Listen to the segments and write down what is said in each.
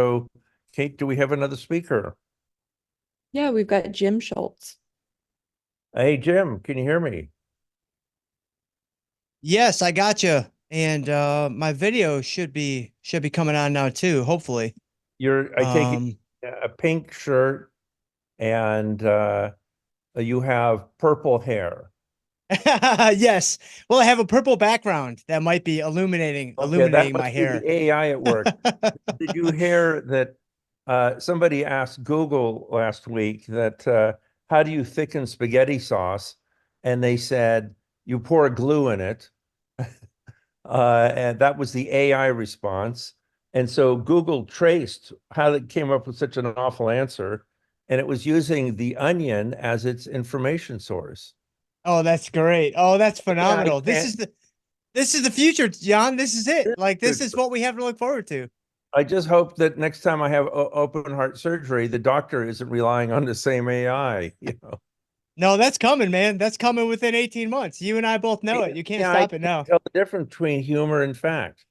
So, Kate, do we have another speaker? Yeah, we've got Jim Schultz. Hey, Jim, can you hear me? Yes, I got you. And my video should be coming on now too, hopefully. I take it, Um a pink shirt and you have purple hair. yes. Well, I have a purple background that might be Okay, that illuminating my must be the hair. AI at work. Did you hear that somebody asked Google last week that how do you thicken spaghetti sauce? And they said you pour glue in it. And that was the AI response. And so Google traced how it came up with such an awful answer, and it was using the onion as its information source. Oh, that's great. Oh, that's Yeah, I phenomenal. This can't. is the future, John. This is it. Like this is what we have to look forward to. I just hope that next time I have open heart surgery, the doctor isn't relying on the same AI. No, that's coming, man. That's coming within 18 months. You and I both know it. You can't Yeah, I stop it can't now. tell the difference between humor and fact.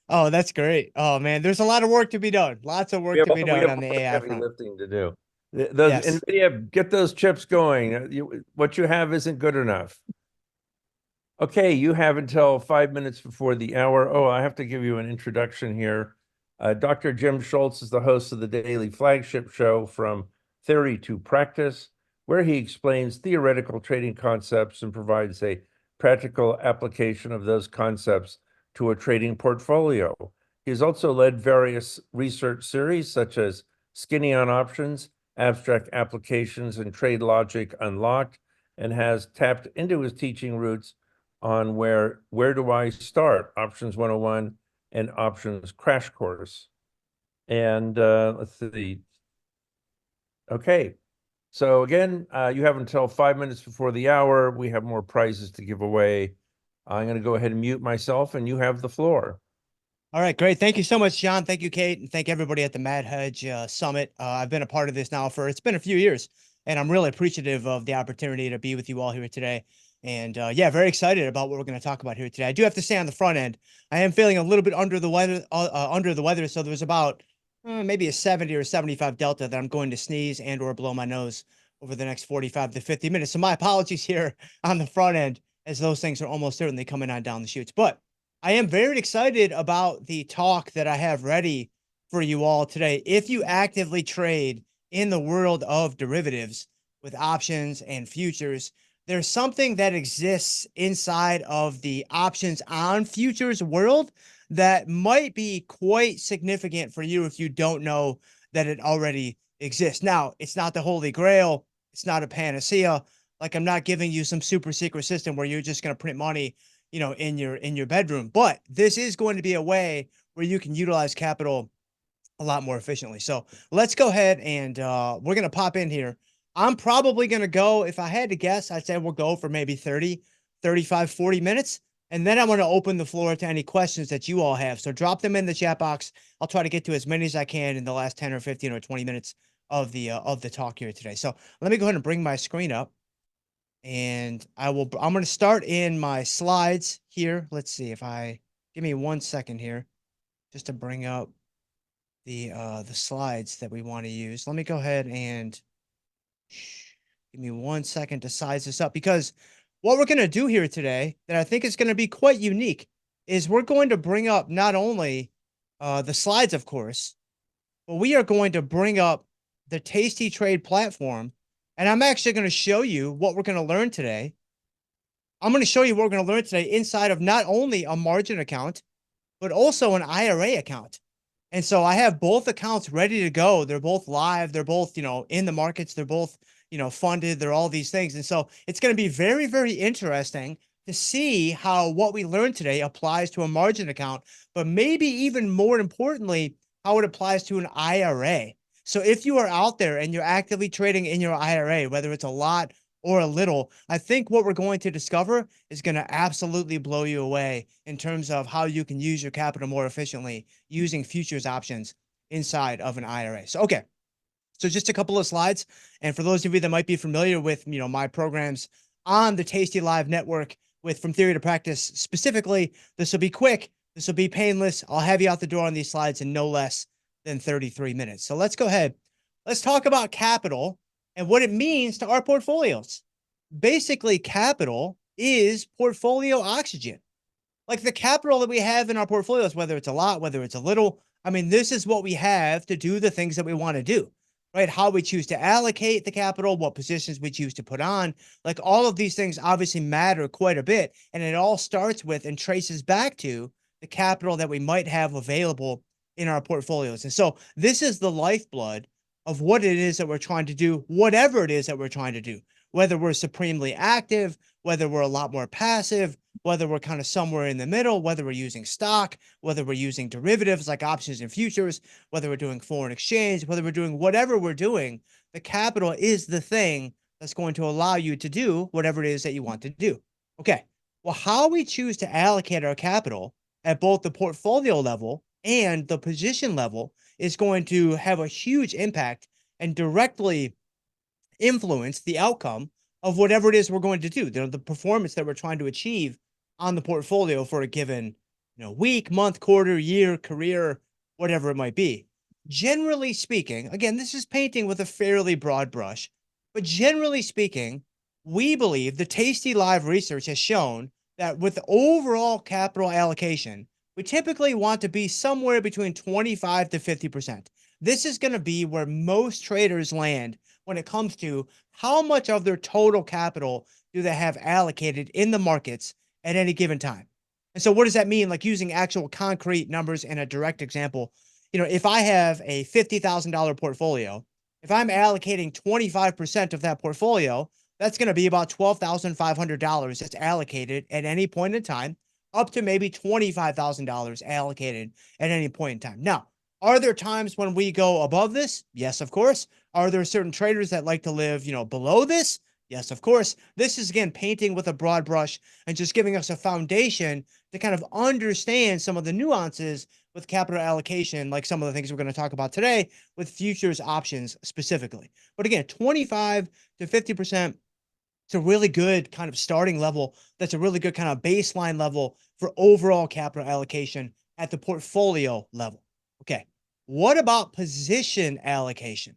Oh, that's great. Oh man, there's a lot of work to be done. Lots of We work have to be we done have on a the lot of AI heavy front. lifting to do. Those Yes. NVIDIA, get those chips going. What you have isn't good enough. Okay, you have until 5 minutes before the hour. Oh, I have to give you an introduction here. Dr. Jim Schultz is the host of the daily flagship show From Theory to Practice, where he explains theoretical trading concepts and provides a practical application of those concepts to a trading portfolio. He has also led various research series such as Skinny on Options, Abstract Applications, and Trade Logic Unlocked, and has tapped into his teaching roots on where do I start? Options 101 and options crash course. And let's see. Okay. So again, you have until 5 minutes before the hour. We have more prizes to give away. I'm going to go ahead and mute myself, and you have the floor. All right, great. Thank you so much, John. Thank you, Kate, and thank everybody at the Mad Hedge Summit. I've been a part of this now it's been a few years, and I'm really appreciative of the opportunity to be with you all here today. And yeah, very excited about what we're going to talk about here today. I do have to say on the front end, I am feeling a little bit under the weather. So there's about maybe a 70 or 75 delta that I'm going to sneeze and or blow my nose over the next 45 to 50 minutes. So my apologies here on the front end, as those things are almost certainly coming on down the chutes. But I am very excited about the talk that I have ready for you all today. If you actively trade in the world of derivatives with options and futures, there's something that exists inside of the options on futures world that might be quite significant for you if you don't know that it already exists. Now, it's not the holy grail. It's not a panacea. Like, I'm not giving you some super secret system where you're just going to print money, in your bedroom. But this is going to be a way where you can utilize capital a lot more efficiently. So let's go ahead and we're going to pop in here. I'm probably going to go, if I had to guess, I'd say we'll go for maybe 30, 35, 40 minutes. And then I'm going to open the floor to any questions that you all have. So drop them in the chat box. I'll try to get to as many as I can in the last 10 or 15 or 20 minutes of the talk here today. So let me go ahead and bring my screen up. And I'm going to start in my slides here. Let's see if give me 1 second here just to bring up the slides that we want to use. Let me go ahead and give me 1 second to size this up, because what we're going to do here today that I think is going to be quite unique is we're going to bring up not only the slides, of course, but we are going to bring up the tastytrade platform. And I'm actually going to show you what we're going to learn today. I'm going to show you what we're going to learn today inside of not only a margin account, but also an IRA account. And so I have both accounts ready to go. They're both live. They're both, in the markets. They're both, funded. They're all these things. And so it's going to be very, very interesting to see how what we learned today applies to a margin account, but maybe even more importantly, how it applies to an IRA. So if you are out there and you're actively trading in your IRA, whether it's a lot or a little, I think what we're going to discover is going to absolutely blow you away in terms of how you can use your capital more efficiently using futures options inside of an IRA. So, okay. So just a couple of slides. And for those of you that might be familiar with, my programs on the Tasty Live network with From Theory to Practice specifically, this will be quick. This will be painless. I'll have you out the door on these slides in no less than 33 minutes. So let's go ahead. Let's talk about capital and what it means to our portfolios. Basically, capital is portfolio oxygen. Like the capital that we have in our portfolios, whether it's a lot, whether it's a little, I mean, this is what we have to do the things that we want to do, right? How we choose to allocate the capital, what positions we choose to put on, like all of these things obviously matter quite a bit. And it all starts with and traces back to the capital that we might have available in our portfolios. And so this is the lifeblood of what it is that we're trying to do, whatever it is that we're trying to do, whether we're supremely active, whether we're a lot more passive, whether we're kind of somewhere in the middle, whether we're using stock, whether we're using derivatives like options and futures, whether we're doing foreign exchange, whether we're doing whatever we're doing, the capital is the thing that's going to allow you to do whatever it is that you want to do. Okay. Well, how we choose to allocate our capital at both the portfolio level and the position level is going to have a huge impact and directly influence the outcome of whatever it is we're going to do, the performance that we're trying to achieve on the portfolio for a given, week, month, quarter, year, career, whatever it might be. Generally speaking, again, this is painting with a fairly broad brush, but generally speaking, we believe the Tasty Live research has shown that with overall capital allocation, we typically want to be somewhere between 25 to 50%. This is going to be where most traders land when it comes to how much of their total capital do they have allocated in the markets at any given time. And so what does that mean? Like using actual concrete numbers and a direct example, if I have a $50,000 portfolio, if I'm allocating 25% of that portfolio, that's going to be about $12,500 that's allocated at any point in time, up to maybe $25,000 allocated at any point in time. Now, are there times when we go above this? Yes, of course. Are there certain traders that like to live, below this? Yes, of course. This is, again, painting with a broad brush and just giving us a foundation to kind of understand some of the nuances with capital allocation, like some of the things we're going to talk about today with futures options specifically. But again, 25 to 50%, it's a really good kind of starting level. That's a really good kind of baseline level for overall capital allocation at the portfolio level. Okay, what about position allocation?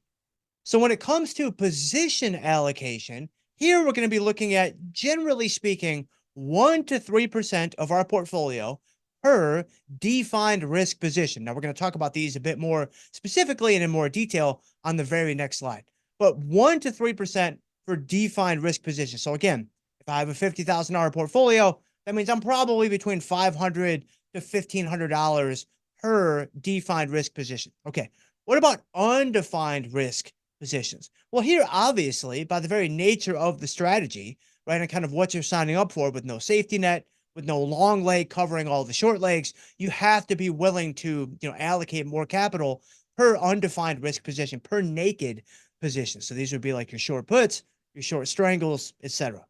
So when it comes to position allocation, here we're going to be looking at, generally speaking, 1 to 3% of our portfolio per defined risk position. Now, we're going to talk about these a bit more specifically and in more detail on the very next slide. But 1 to 3% for defined risk position. So again, if I have a $50,000 portfolio, that means I'm probably between $500 to $1,500 per defined risk position. Okay, what about undefined risk positions? Well, here, obviously, by the very nature of the strategy, right, and kind of what you're signing up for with no safety net, with no long leg covering all the short legs, you have to be willing to, allocate more capital per undefined risk position, per naked position. So these would be like your short puts, your short strangles, etc.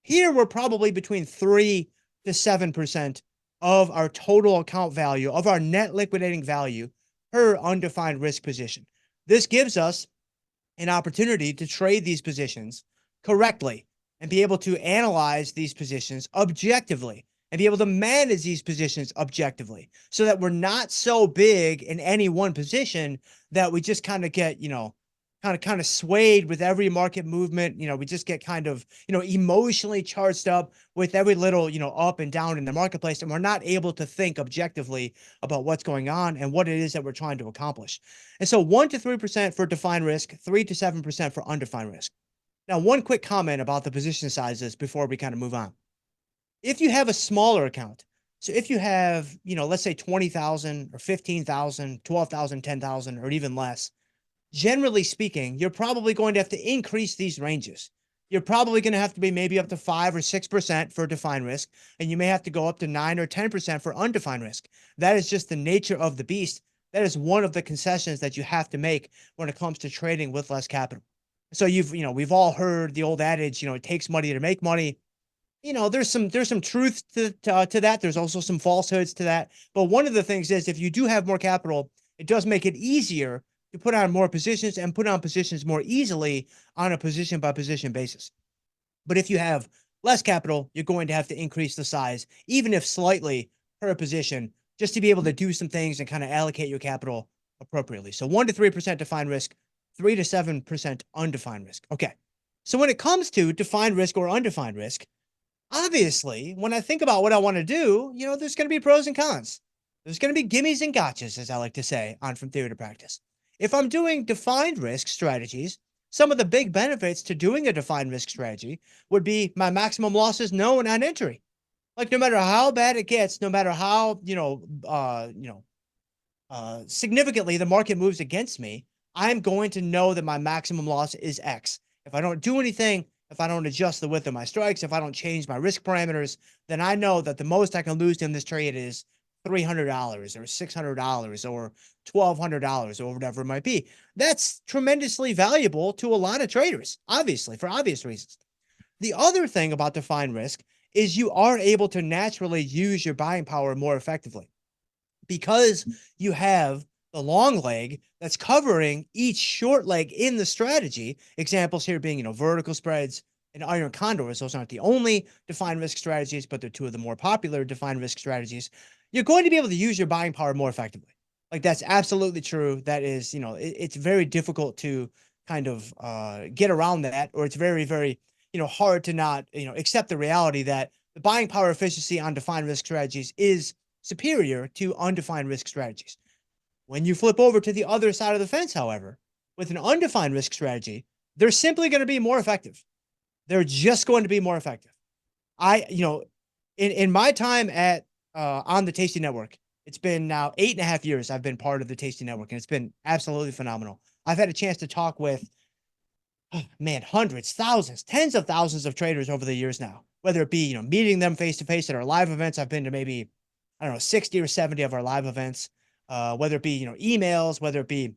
Here, we're probably between 3 to 7% of our total account value, of our net liquidating value per undefined risk position. This gives us an opportunity to trade these positions correctly and be able to analyze these positions objectively and be able to manage these positions objectively so that we're not so big in any one position that we just kind of get, kind of swayed with every market movement. We just get kind of, emotionally charged up with every little, up and down in the marketplace. And we're not able to think objectively about what's going on and what it is that we're trying to accomplish. And so 1 to 3% for defined risk, 3 to 7% for undefined risk. Now, one quick comment about the position sizes before we kind of move on. If you have a smaller account, so if you have, let's say 20,000 or 15,000, 12,000, 10,000, or even less, generally speaking, you're probably going to have to increase these ranges. You're probably going to have to be maybe up to 5 or 6% for defined risk, and you may have to go up to 9 or 10% for undefined risk. That is just the nature of the beast. That is one of the concessions that you have to make when it comes to trading with less capital. So we've all heard the old adage, it takes money to make money. There's some truth to that. There's also some falsehoods to that. But one of the things is if you do have more capital, it does make it easier to put on more positions and put on positions more easily on a position by position basis. But if you have less capital, you're going to have to increase the size, even if slightly per position just to be able to do some things and kind of allocate your capital appropriately. So 1 to 3% defined risk, 3 to 7% undefined risk. Okay. So when it comes to defined risk or undefined risk, obviously, when I think about what I want to do, there's going to be pros and cons. There's going to be gimmies and gotchas, as I like to say, on From Theory to Practice. If I'm doing defined risk strategies, some of the big benefits to doing a defined risk strategy would be my maximum losses known on entry. Like no matter how bad it gets, no matter how, significantly the market moves against me, I'm going to know that my maximum loss is X. If I don't do anything, if I don't adjust the width of my strikes, if I don't change my risk parameters, then I know that the most I can lose in this trade is $300 or $600 or $1,200 or whatever it might be. That's tremendously valuable to a lot of traders, obviously, for obvious reasons. The other thing about defined risk is you are able to naturally use your buying power more effectively because you have the long leg that's covering each short leg in the strategy. Examples here being, vertical spreads and iron condors. Those aren't the only defined risk strategies, but they're two of the more popular defined risk strategies. You're going to be able to use your buying power more effectively. Like that's absolutely true. That is, it's very difficult to kind of get around that, or it's very, very, hard to not, accept the reality that the buying power efficiency on defined risk strategies is superior to undefined risk strategies. When you flip over to the other side of the fence, however, with an undefined risk strategy, they're simply going to be more effective. They're just going to be more effective. In my time at on the Tasty Network, it's been now 8.5 years I've been part of the Tasty Network, and it's been absolutely phenomenal. I've had a chance to talk with, hundreds, thousands, tens of thousands of traders over the years now, whether it be, meeting them face to face at our live events. I've been to maybe, 60 or 70 of our live events, whether it be, emails, whether it be,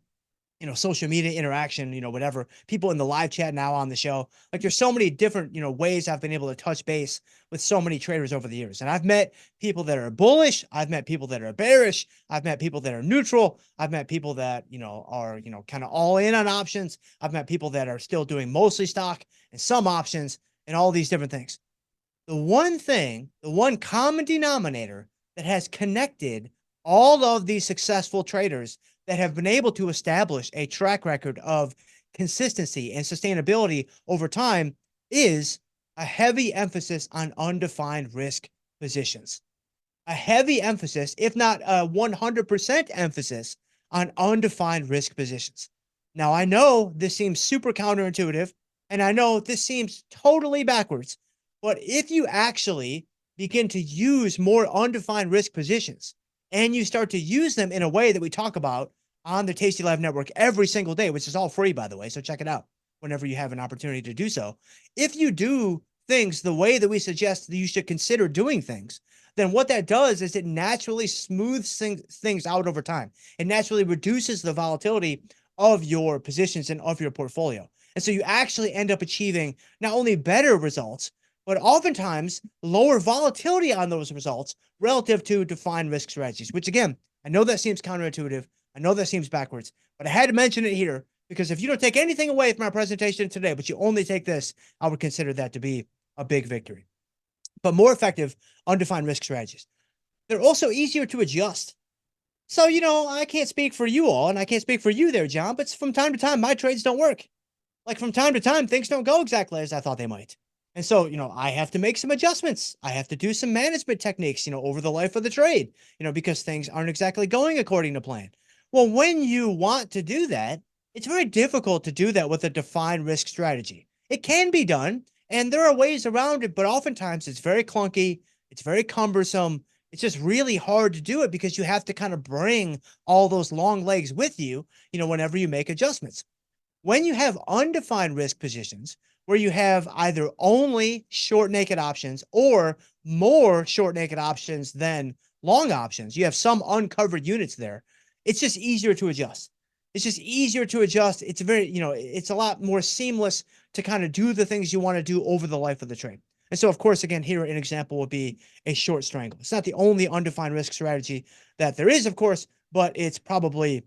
social media interaction, whatever, people in the live chat now on the show. Like there's so many different, ways I've been able to touch base with so many traders over the years. And I've met people that are bullish. I've met people that are bearish. I've met people that are neutral. I've met people that, are, kind of all in on options. I've met people that are still doing mostly stock and some options and all these different things. The one common denominator that has connected all of these successful traders that have been able to establish a track record of consistency and sustainability over time is a heavy emphasis on undefined risk positions. A heavy emphasis, if not a 100% emphasis, on undefined risk positions. Now, I know this seems super counterintuitive, and I know this seems totally backwards, but if you actually begin to use more undefined risk positions, and you start to use them in a way that we talk about on the Tasty Live Network every single day, which is all free, by the way, so check it out whenever you have an opportunity to do so. If you do things the way that we suggest that you should consider doing things, then what that does is it naturally smooths things out over time. It naturally reduces the volatility of your positions and of your portfolio. And so you actually end up achieving not only better results, but oftentimes lower volatility on those results relative to defined risk strategies, which again, I know that seems counterintuitive. I know that seems backwards, but I had to mention it here because if you don't take anything away from our presentation today, but you only take this, I would consider that to be a big victory. But more effective undefined risk strategies. They're also easier to adjust. So, I can't speak for you all, and I can't speak for you there, John, but from time to time, my trades don't work. Like from time to time, things don't go exactly as I thought they might. And so, I have to make some adjustments. I have to do some management techniques, over the life of the trade, because things aren't exactly going according to plan. Well, when you want to do that, it's very difficult to do that with a defined risk strategy. It can be done, and there are ways around it, but oftentimes it's very clunky. It's very cumbersome. It's just really hard to do it because you have to kind of bring all those long legs with you, whenever you make adjustments. When you have undefined risk positions, where you have either only short naked options or more short naked options than long options, you have some uncovered units there. It's just easier to adjust. It's just easier to adjust. It's very, it's a lot more seamless to kind of do the things you want to do over the life of the trade. And so, of course, again, here an example would be a short strangle. It's not the only undefined risk strategy that there is, of course, but it's probably,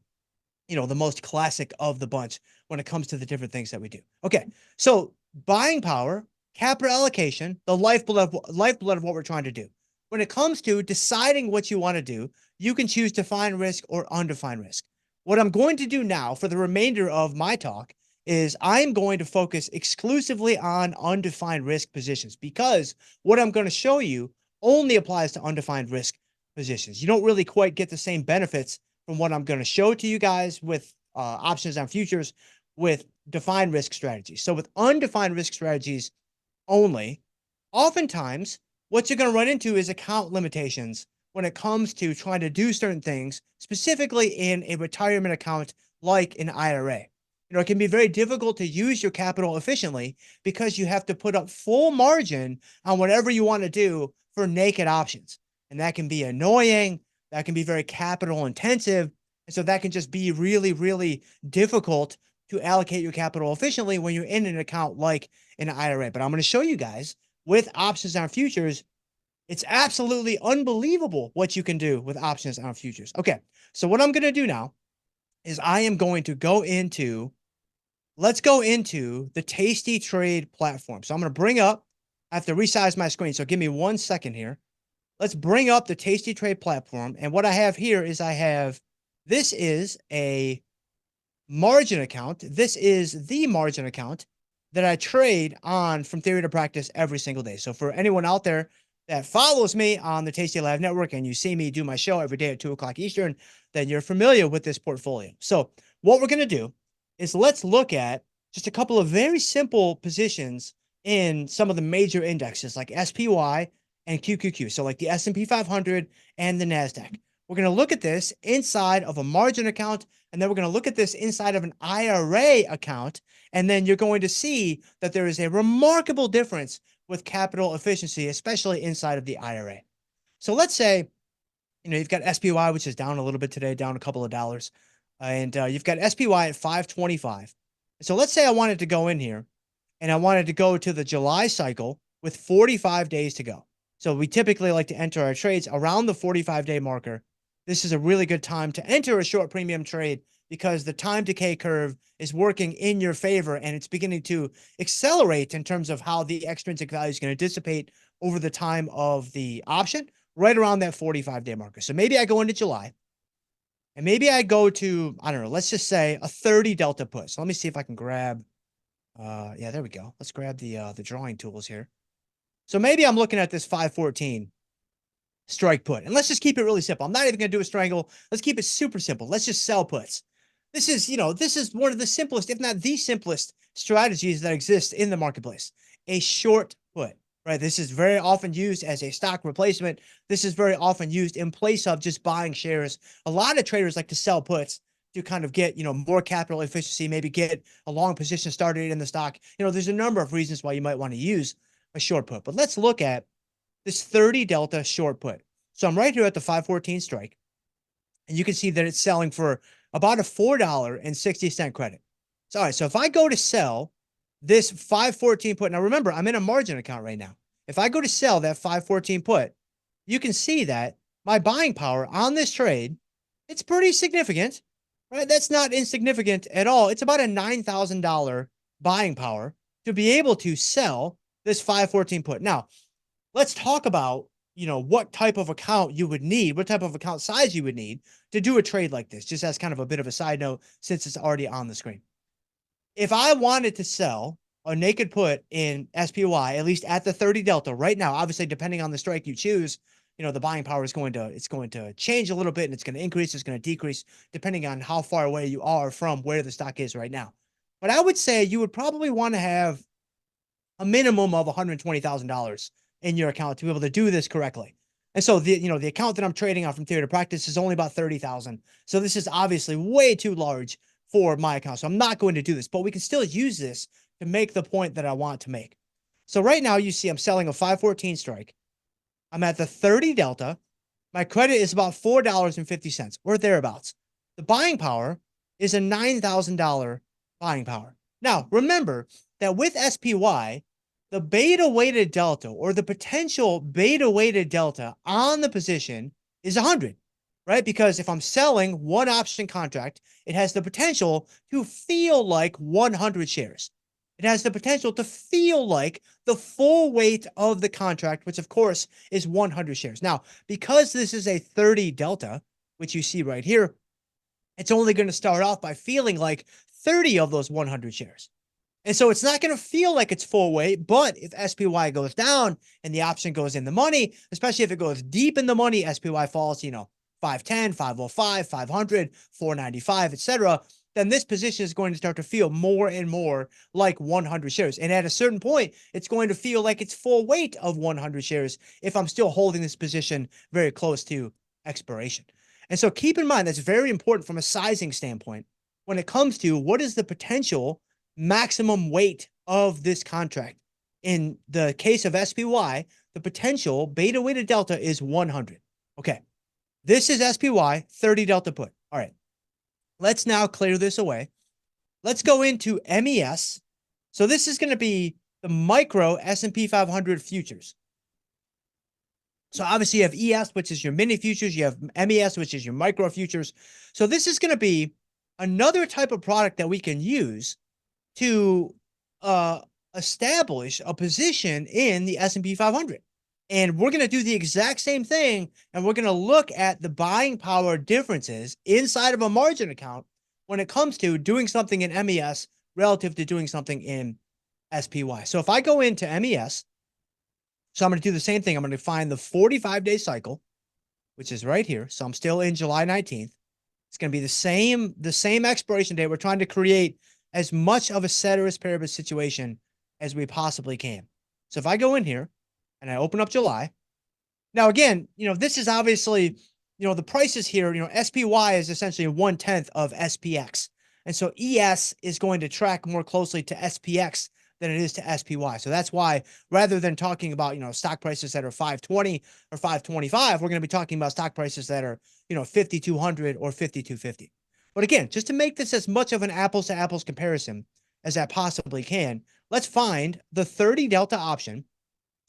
the most classic of the bunch when it comes to the different things that we do. Okay, so buying power, capital allocation, the lifeblood of what we're trying to do. when it comes to deciding what you want to do, you can choose defined risk or undefined risk. What I'm going to do now for the remainder of my talk is I'm going to focus exclusively on undefined risk positions, because what I'm going to show you only applies to undefined risk positions. You don't really quite get the same benefits from what I'm going to show to you guys with options on futures with defined risk strategies. So with undefined risk strategies only, oftentimes what you're going to run into is account limitations when it comes to trying to do certain things, specifically in a retirement account like an IRA. It can be very difficult to use your capital efficiently because you have to put up full margin on whatever you want to do for naked options. And that can be annoying. That can be very capital intensive. And so that can just be really, really difficult to allocate your capital efficiently when you're in an account like an IRA. But I'm going to show you guys with options on futures, it's absolutely unbelievable what you can do with options on futures. Okay, so what I'm going to do now is I am going to go into, let's go into the tastytrade platform. So I'm going to bring up, I have to resize my screen. So give me 1 second here. Let's bring up the tastytrade platform. And what I have here is this is a margin account. This is the margin account that I trade on from theory to practice every single day. So for anyone out there that follows me on the Tasty Live Network and you see me do my show every day at 2 o'clock Eastern, then you're familiar with this portfolio. So what we're going to do is let's look at just a couple of very simple positions in some of the major indexes like SPY and QQQ. So like the S&P 500 and the NASDAQ. We're going to look at this inside of a margin account, and then we're going to look at this inside of an IRA account. And then you're going to see that there is a remarkable difference with capital efficiency, especially inside of the IRA. So let's say, you've got SPY, which is down a little bit today, down a couple of dollars. And you've got SPY at 525. So let's say I wanted to go in here and I wanted to go to the July cycle with 45 days to go. So we typically like to enter our trades around the 45-day marker. This is a really good time to enter a short premium trade because the time decay curve is working in your favor and it's beginning to accelerate in terms of how the extrinsic value is going to dissipate over the time of the option, right around that 45-day marker. So maybe I go into July and maybe I go to, I don't know, let's just say a 30 delta put. So let me see if I can grab, yeah, there we go. Let's grab the drawing tools here. So maybe I'm looking at this 514 strike put. And let's just keep it really simple. I'm not even going to do a strangle. Let's keep it super simple. Let's just sell puts. This is one of the simplest, if not the simplest strategies that exist in the marketplace. A short put, right? This is very often used as a stock replacement. This is very often used in place of just buying shares. A lot of traders like to sell puts to kind of get, more capital efficiency, maybe get a long position started in the stock. There's a number of reasons why you might want to use a short put. But let's look at this 30 delta short put. So I'm right here at the 514 strike. And you can see that it's selling for about a $4.60 credit. So, all right. So if I go to sell this 514 put, now remember, I'm in a margin account right now. If I go to sell that 514 put, you can see that my buying power on this trade, it's pretty significant, right? That's not insignificant at all. It's about a $9,000 buying power to be able to sell this 514 put. Now, let's talk about, what type of account you would need, what type of account size you would need to do a trade like this, just as kind of a bit of a side note, since it's already on the screen. If I wanted to sell a naked put in SPY, at least at the 30 delta right now, obviously, depending on the strike you choose, the buying power is going to change a little bit, and it's going to increase, it's going to decrease, depending on how far away you are from where the stock is right now. But I would say you would probably want to have a minimum of $120,000 in your account to be able to do this correctly. And so the account that I'm trading on from theory to practice is only about 30,000. So this is obviously way too large for my account. So I'm not going to do this, but we can still use this to make the point that I want to make. So right now you see I'm selling a 514 strike. I'm at the 30 delta. My credit is about $4.50 or thereabouts. The buying power is a $9,000 buying power. Now, remember that with SPY, the beta weighted delta or the potential beta weighted delta on the position is 100, right? Because if I'm selling one option contract, it has the potential to feel like 100 shares. it has the potential to feel like the full weight of the contract, which of course is 100 shares. Now, because this is a 30 delta, which you see right here, it's only going to start off by feeling like 30 of those 100 shares. And so it's not going to feel like it's full weight, but if SPY goes down and the option goes in the money, especially if it goes deep in the money, SPY falls, 510, 505, 500, 495, etc., then this position is going to start to feel more and more like 100 shares. And at a certain point, it's going to feel like it's full weight of 100 shares if I'm still holding this position very close to expiration. And so keep in mind, that's very important from a sizing standpoint when it comes to what is the potential maximum weight of this contract. In the case of SPY, the potential beta weighted delta is 100. Okay. This is SPY 30 delta put. All right. Let's now clear this away. Let's go into MES. So this is going to be the micro S&P 500 futures. So obviously you have ES, which is your mini futures. You have MES, which is your micro futures. So this is going to be another type of product that we can use to establish a position in the S&P 500. And we're going to do the exact same thing, and we're going to look at the buying power differences inside of a margin account when it comes to doing something in MES relative to doing something in SPY. So if I go into MES, so I'm going to do the same thing. I'm going to find the 45-day cycle, which is right here. So I'm still in July 19th. It's going to be the same expiration date. We're trying to create as much of a ceteris paribus situation as we possibly can. So if I go in here and I open up July, now again, this is obviously, the prices here, SPY is essentially 1/10 of SPX. And so ES is going to track more closely to SPX than it is to SPY. So that's why rather than talking about, stock prices that are 520 or 525, we're going to be talking about stock prices that are, 5,200 or 5,250. But again, just to make this as much of an apples to apples comparison as I possibly can, let's find the 30 delta option.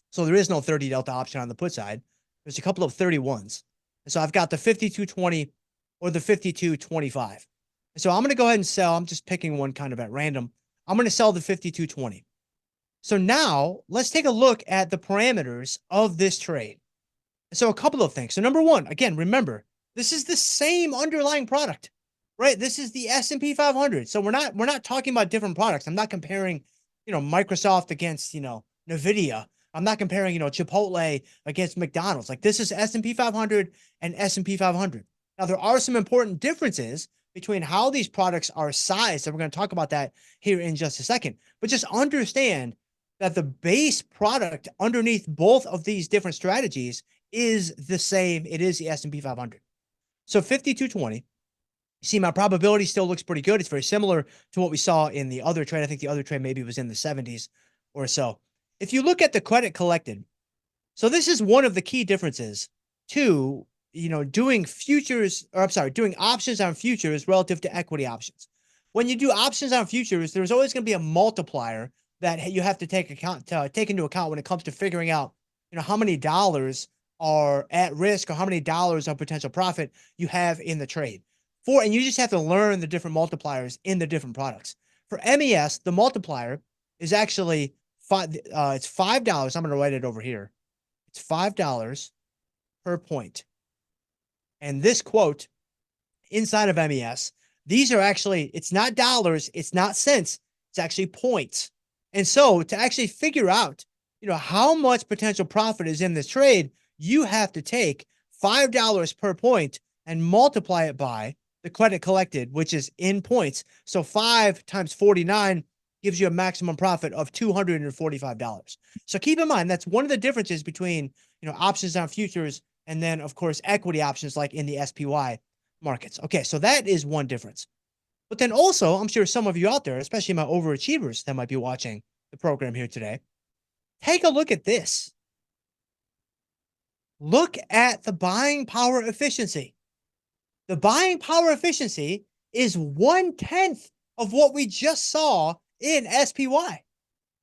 So there is no 30 delta option on the put side. There's a couple of 31s. And so I've got the 5220 or the 5225. And so I'm going to go ahead and sell. I'm just picking one kind of at random. I'm going to sell the 5220. So now let's take a look at the parameters of this trade. So a couple of things. So number one, again, remember, this is the same underlying product, right? This is the S&P 500. So we're not talking about different products. I'm not comparing, Microsoft against, NVIDIA. I'm not comparing, Chipotle against McDonald's. Like, this is S&P 500 and S&P 500. Now, there are some important differences between how these products are sized, and we're going to talk about that here in just a second. But just understand that the base product underneath both of these different strategies is the same. It is the S&P 500. So 5220, you see my probability still looks pretty good. It's very similar to what we saw in the other trade. I think the other trade maybe was in the 70s or so. If you look at the credit collected, so this is one of the key differences to, doing doing options on futures relative to equity options. When you do options on futures, there's always going to be a multiplier that you have to take into account when it comes to figuring out, how many dollars are at risk or how many dollars of potential profit you have in the trade. And you just have to learn the different multipliers in the different products. For MES, the multiplier is actually it's $5. I'm going to write it over here. It's $5 per point. And this quote inside of MES, these are actually, it's not dollars, it's not cents, it's actually points. And so to actually figure out, how much potential profit is in this trade, you have to take $5 per point and multiply it by the credit collected, which is in points. So 5 times 49 gives you a maximum profit of $245. So keep in mind, that's one of the differences between, options on futures and then, of course, equity options like in the SPY markets. Okay, so that is one difference. But then also, I'm sure some of you out there, especially my overachievers that might be watching the program here today, take a look at this. Look at the buying power efficiency. The buying power efficiency is 1/10 of what we just saw in SPY.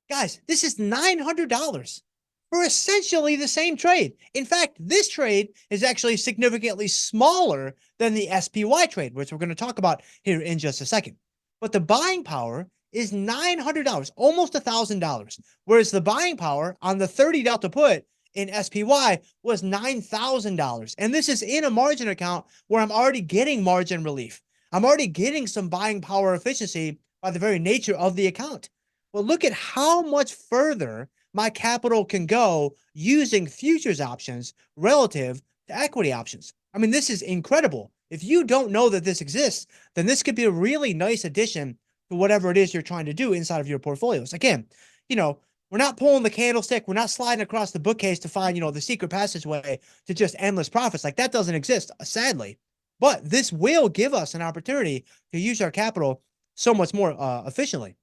Guys, this is $900 for essentially the same trade. In fact, this trade is actually significantly smaller than the SPY trade, which we're going to talk about here in just a second. But the buying power is $900, almost $1,000. Whereas the buying power on the 30 delta put in SPY was $9,000. And this is in a margin account where I'm already getting margin relief. I'm already getting some buying power efficiency by the very nature of the account. Well, look at how much further my capital can go using futures options relative to equity options. I mean, this is incredible. If you don't know that this exists, then this could be a really nice addition to whatever it is you're trying to do inside of your portfolios. Again, we're not pulling the candlestick. We're not sliding across the bookcase to find, the secret passageway to just endless profits. Like, that doesn't exist, sadly. But this will give us an opportunity to use our capital so much more efficiently.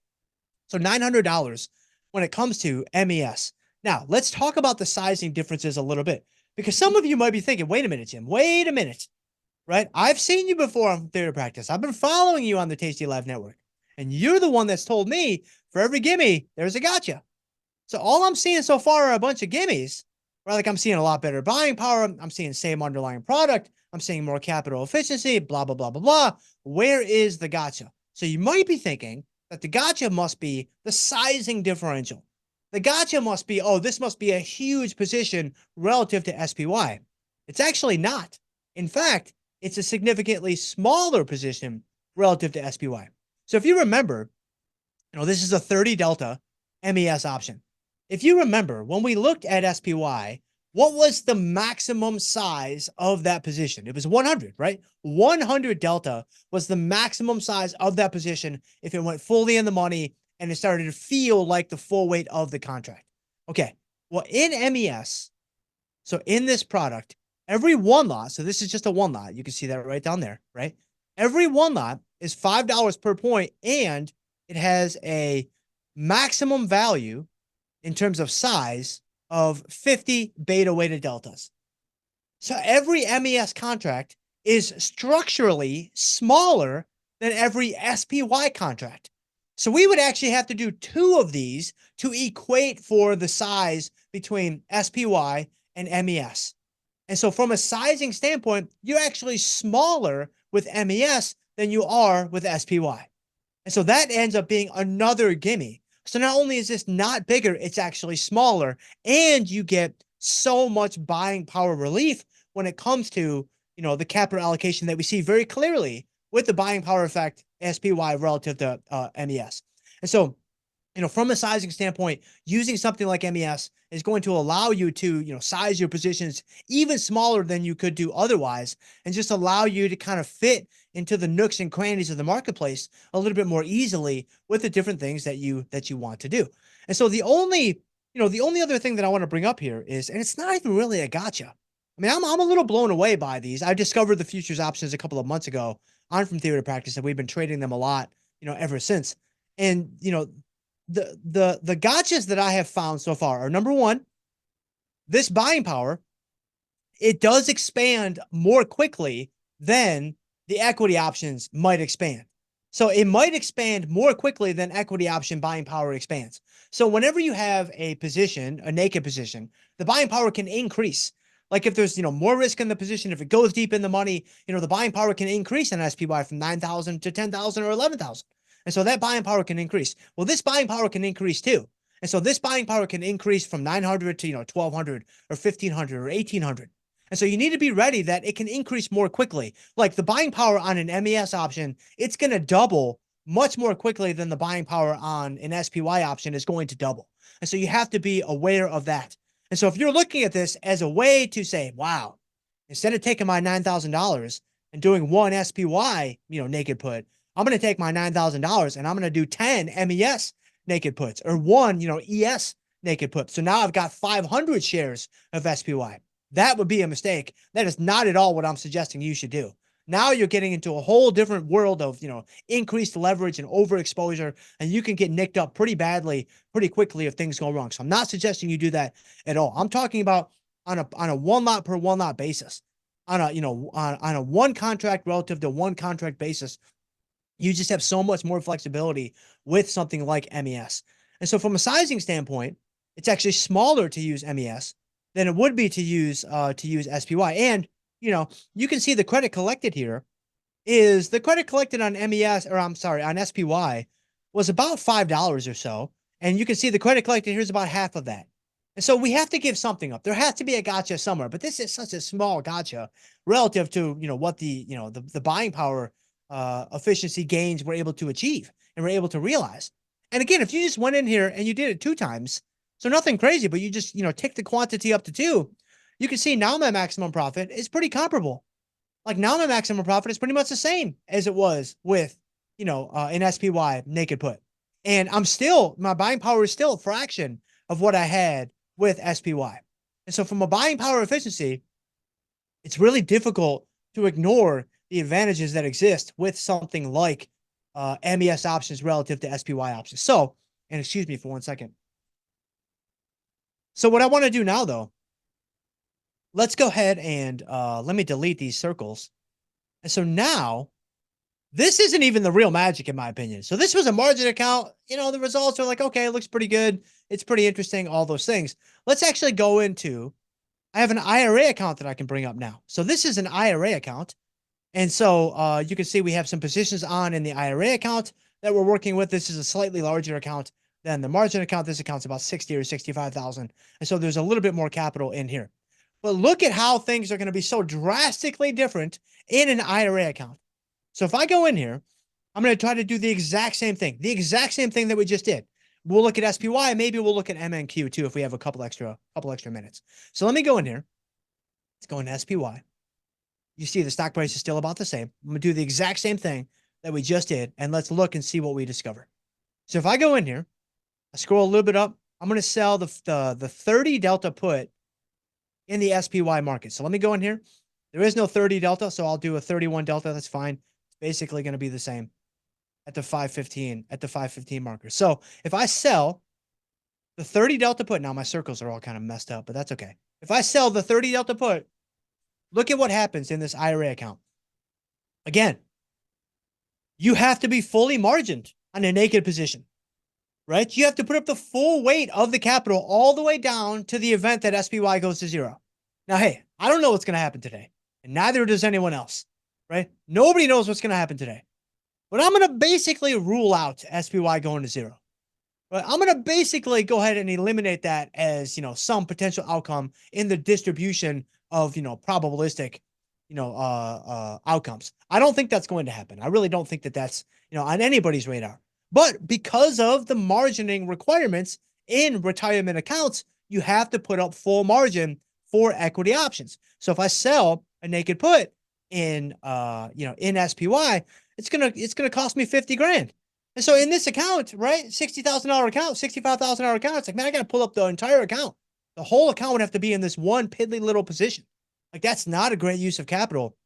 So $900 when it comes to MES. Now, let's talk about the sizing differences a little bit, because some of you might be thinking, wait a minute, Jim, wait a minute, right? I've seen you before on Theater Practice. I've been following you on the Tasty Live Network, and you're the one that's told me for every gimme, there's a gotcha. So all I'm seeing so far are a bunch of gimmies, right? Like, I'm seeing a lot better buying power. I'm seeing same underlying product. I'm seeing more capital efficiency, blah, blah, blah, blah, blah. Where is the gotcha? So you might be thinking that the gotcha must be the sizing differential. The gotcha must be, oh, this must be a huge position relative to SPY. It's actually not. In fact, it's a significantly smaller position relative to SPY. So if you remember, this is a 30 delta MES option. If you remember, when we looked at SPY, what was the maximum size of that position? It was 100, right? 100 delta was the maximum size of that position if it went fully in the money and it started to feel like the full weight of the contract. Okay, well, in MES, so in this product, every one lot, so this is just a one lot, you can see that right down there, right? Every one lot is $5 per point, and it has a maximum value in terms of size of 50 beta weighted deltas. So every MES contract is structurally smaller than every SPY contract. So we would actually have to do 2 of these to equate for the size between SPY and MES. And so from a sizing standpoint, you're actually smaller with MES than you are with SPY. And so that ends up being another gimme. So not only is this not bigger, it's actually smaller, and you get so much buying power relief when it comes to, the capital allocation that we see very clearly with the buying power effect SPY relative to MES. And so, from a sizing standpoint, using something like MES is going to allow you to, size your positions even smaller than you could do otherwise, and just allow you to kind of fit into the nooks and crannies of the marketplace a little bit more easily with the different things that you want to do. And so the only other thing that I want to bring up here is, and it's not even really a gotcha. I mean, I'm a little blown away by these. I discovered the futures options a couple of months ago on From Theory to Practice, and we've been trading them a lot, ever since. And, the gotchas that I have found so far are, number one, this buying power, it does expand more quickly than the equity options might expand. So it might expand more quickly than equity option buying power expands. So whenever you have a position, a naked position, the buying power can increase. Like, if there's, more risk in the position, if it goes deep in the money, the buying power can increase in SPY from 9,000 to 10,000 or 11,000. And so that buying power can increase. Well, this buying power can increase too. And so this buying power can increase from 900 to, 1,200 or 1,500 or 1,800. And so you need to be ready that it can increase more quickly. Like, the buying power on an MES option, it's going to double much more quickly than the buying power on an SPY option is going to double. And so you have to be aware of that. And so if you're looking at this as a way to say, wow, instead of taking my $9,000 and doing one SPY, naked put, I'm going to take my $9,000 and I'm going to do 10 MES naked puts, or one, ES naked put. So now I've got 500 shares of SPY. That would be a mistake. That is not at all what I'm suggesting you should do. Now you're getting into a whole different world of, increased leverage and overexposure, and you can get nicked up pretty badly, pretty quickly if things go wrong. So I'm not suggesting you do that at all. I'm talking about on a one lot per one lot basis, on a one contract relative to one contract basis. You just have so much more flexibility with something like MES. And so from a sizing standpoint, it's actually smaller to use MES than it would be to use SPY. And, you can see the credit collected here is the credit collected on MES, or I'm sorry, on SPY was about $5 or so. And you can see the credit collected here's about half of that. And so we have to give something up. There has to be a gotcha somewhere, but this is such a small gotcha relative to, what the buying power efficiency gains we're able to achieve and we're able to realize. And again, if you just went in here and you did it 2 times, so nothing crazy, but you just, tick the quantity up to 2, you can see now my maximum profit is pretty comparable. Like now my maximum profit is pretty much the same as it was with, an SPY naked put. And my buying power is still a fraction of what I had with SPY. And so from a buying power efficiency, it's really difficult to ignore the advantages that exist with something like MES options relative to SPY options. So, and excuse me for 1 second. So what I want to do now though, let's go ahead and let me delete these circles. And so now, this isn't even the real magic in my opinion. So this was a margin account. The results are like, okay, it looks pretty good. It's pretty interesting, all those things. Let's actually go into, I have an IRA account that I can bring up now. So this is an IRA account. And so you can see we have some positions on in the IRA account that we're working with. This is a slightly larger account than the margin account. This account's about 60 or 65,000. And so there's a little bit more capital in here. But look at how things are going to be so drastically different in an IRA account. So if I go in here, I'm going to try to do the exact same thing that we just did. We'll look at SPY. Maybe we'll look at MNQ too if we have a couple extra minutes. So let me go in here. Let's go into SPY. You see the stock price is still about the same. I'm going to do the exact same thing that we just did, and let's look and see what we discover. So if I go in here, I scroll a little bit up, I'm going to sell the 30 delta put in the SPY market. So let me go in here. There is no 30 delta, so I'll do a 31 delta. That's fine. It's basically going to be the same at the 515 marker. So if I sell the 30 delta put, now my circles are all kind of messed up, but that's okay. If I sell the 30 delta put, look at what happens in this IRA account. Again, you have to be fully margined on a naked position, right? You have to put up the full weight of the capital all the way down to the event that SPY goes to 0. Now, hey, I don't know what's going to happen today, and neither does anyone else, right? Nobody knows what's going to happen today. But I'm going to basically rule out SPY going to 0. But I'm going to basically go ahead and eliminate that as, some potential outcome in the distribution of, probabilistic, outcomes. I don't think that's going to happen. I really don't think that that's, on anybody's radar. But because of the margining requirements in retirement accounts, you have to put up full margin for equity options. So if I sell a naked put in, in SPY, it's gonna cost me 50 grand. And so in this account, right, $60,000 account, $65,000 account, it's like, man, I got to pull up the entire account. The whole account would have to be in this one piddly little position. Like, that's not a great use of capital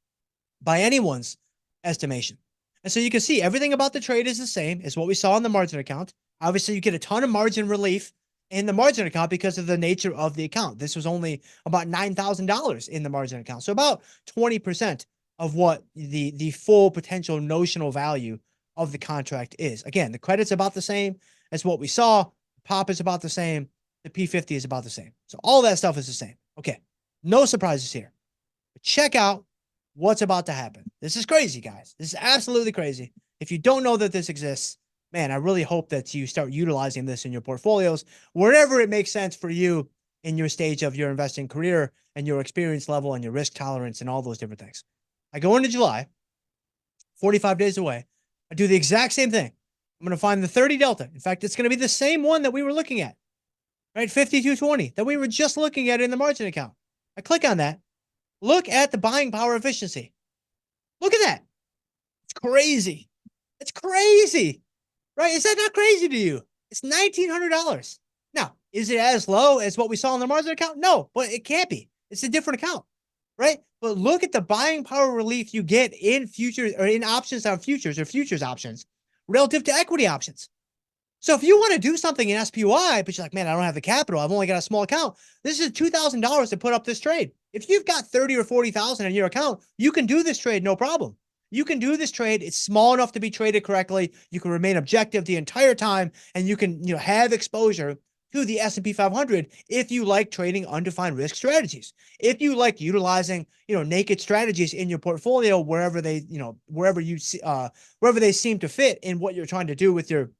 by anyone's estimation. And so you can see everything about the trade is the same as what we saw in the margin account. Obviously, you get a ton of margin relief in the margin account because of the nature of the account. This was only about $9,000 in the margin account. So about 20% of what the full potential notional value of the contract is. Again, the credit's about the same as what we saw. Pop is about the same. The P50 is about the same. So all that stuff is the same. Okay. No surprises here. But check out what's about to happen. This is crazy, guys. This is absolutely crazy. If you don't know that this exists, man, I really hope that you start utilizing this in your portfolios, wherever it makes sense for you in your stage of your investing career and your experience level and your risk tolerance and all those different things. I go into July, 45 days away. I do the exact same thing. I'm going to find the 30 delta. In fact, it's going to be the same one that we were looking at, right? 5220 that we were just looking at in the margin account. I click on that. Look at the buying power efficiency. Look at that. It's crazy. It's crazy, right? Is that not crazy to you? It's $1,900. Now, is it as low as what we saw in the margin account? No, but it can't be. It's a different account, right? But look at the buying power relief you get in futures or in options on futures or futures options relative to equity options. So if you want to do something in SPY, but you're like, man, I don't have the capital, I've only got a small account, this is $2,000 to put up this trade. If you've got 30 or 40,000 in your account, you can do this trade, no problem. You can do this trade. It's small enough to be traded correctly. You can remain objective the entire time, and you can, have exposure to the S&P 500 if you like trading undefined risk strategies. If you like utilizing, naked strategies in your portfolio wherever they, wherever they seem to fit in what you're trying to do with your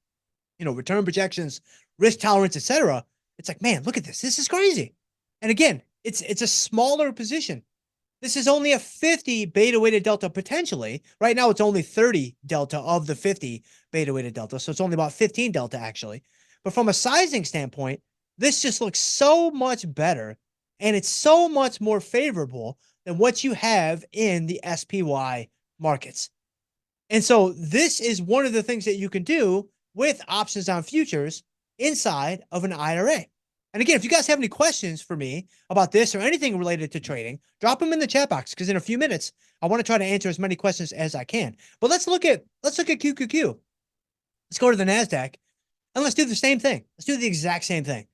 return projections, risk tolerance, etc. It's like, man, look at this. This is crazy. And again, it's a smaller position. This is only a 50 beta weighted delta potentially. Right now, it's only 30 delta of the 50 beta weighted delta. So it's only about 15 delta actually. But from a sizing standpoint, this just looks so much better and it's so much more favorable than what you have in the SPY markets. And so this is one of the things that you can do with options on futures inside of an IRA. And again, if you guys have any questions for me about this or anything related to trading, drop them in the chat box because in a few minutes, I want to try to answer as many questions as I can. But let's look at QQQ. Let's go to the NASDAQ and let's do the same thing. Let's do the exact same thing,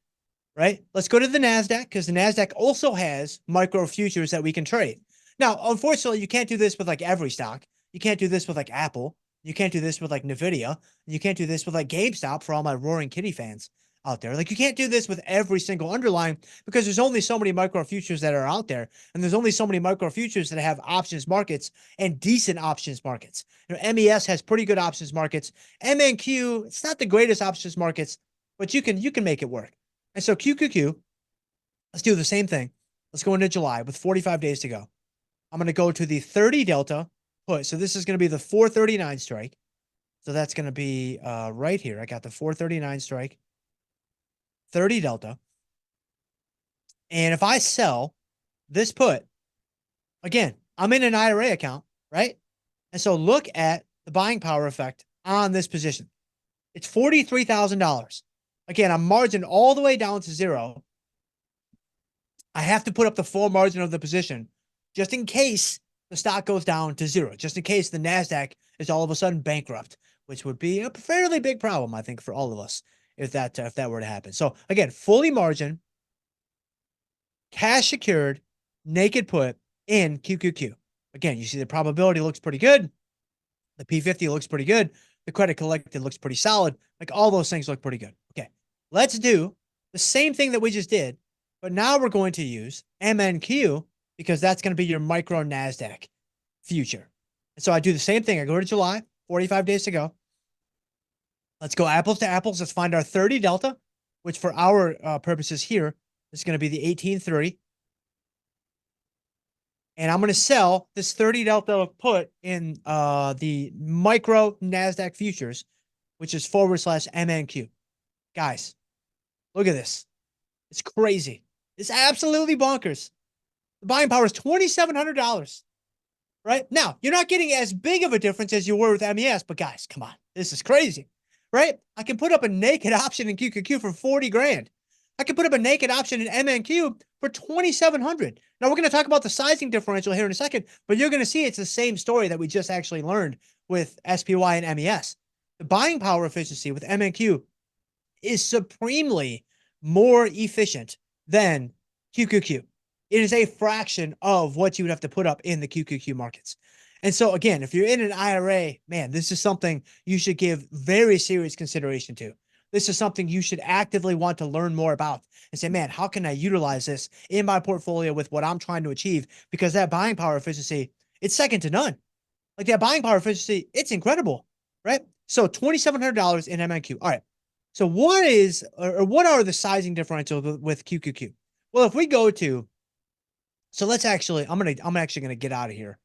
right? Let's go to the NASDAQ because the NASDAQ also has micro futures that we can trade. Now, unfortunately, you can't do this with like every stock. You can't do this with like Apple. You can't do this with like Nvidia. You can't do this with like GameStop for all my Roaring Kitty fans out there. Like you can't do this with every single underlying because there's only so many micro futures that are out there. And there's only so many micro futures that have options markets and decent options markets. MES has pretty good options markets. MNQ, it's not the greatest options markets, but you can make it work. And so QQQ, let's do the same thing. Let's go into July with 45 days to go. I'm going to go to the 30 delta put. So this is going to be the 439 strike. So that's going to be right here. I got the 439 strike. 30 delta. And if I sell this put, again, I'm in an IRA account, right? And so look at the buying power effect on this position. It's $43,000. Again, I'm margined all the way down to zero. I have to put up the full margin of the position just in case the stock goes down to zero, just in case the NASDAQ is all of a sudden bankrupt, which would be a fairly big problem, I think, for all of us. If that were to happen. So again, fully margin, cash secured, naked put in QQQ. Again, you see the probability looks pretty good. The P50 looks pretty good. The credit collected looks pretty solid. Like all those things look pretty good. Okay, let's do the same thing that we just did, but now we're going to use MNQ because that's going to be your micro NASDAQ future. And so I do the same thing. I go to July, 45 days to go. Let's go apples to apples. Let's find our 30 delta, which for our purposes here is going to be the 1830. And I'm going to sell this 30 delta put in the micro NASDAQ futures, which is / MNQ. Guys, look at this. It's crazy. It's absolutely bonkers. The buying power is $2,700. Right? Now, you're not getting as big of a difference as you were with MES, but guys, come on. This is crazy. Right? I can put up a naked option in QQQ for 40 grand. I can put up a naked option in MNQ for 2,700. Now we're going to talk about the sizing differential here in a second, but you're going to see it's the same story that we just actually learned with SPY and MES. The buying power efficiency with MNQ is supremely more efficient than QQQ. It is a fraction of what you would have to put up in the QQQ markets. And so again, if you're in an IRA, man, this is something you should give very serious consideration to. This is something you should actively want to learn more about and say, man, how can I utilize this in my portfolio with what I'm trying to achieve? Because that buying power efficiency, it's second to none. Like that buying power efficiency, it's incredible, right? So $2,700 in MNQ. All right. So what are the sizing differentials with QQQ? Well, if we go to, so let's actually, I'm actually going to get out of here.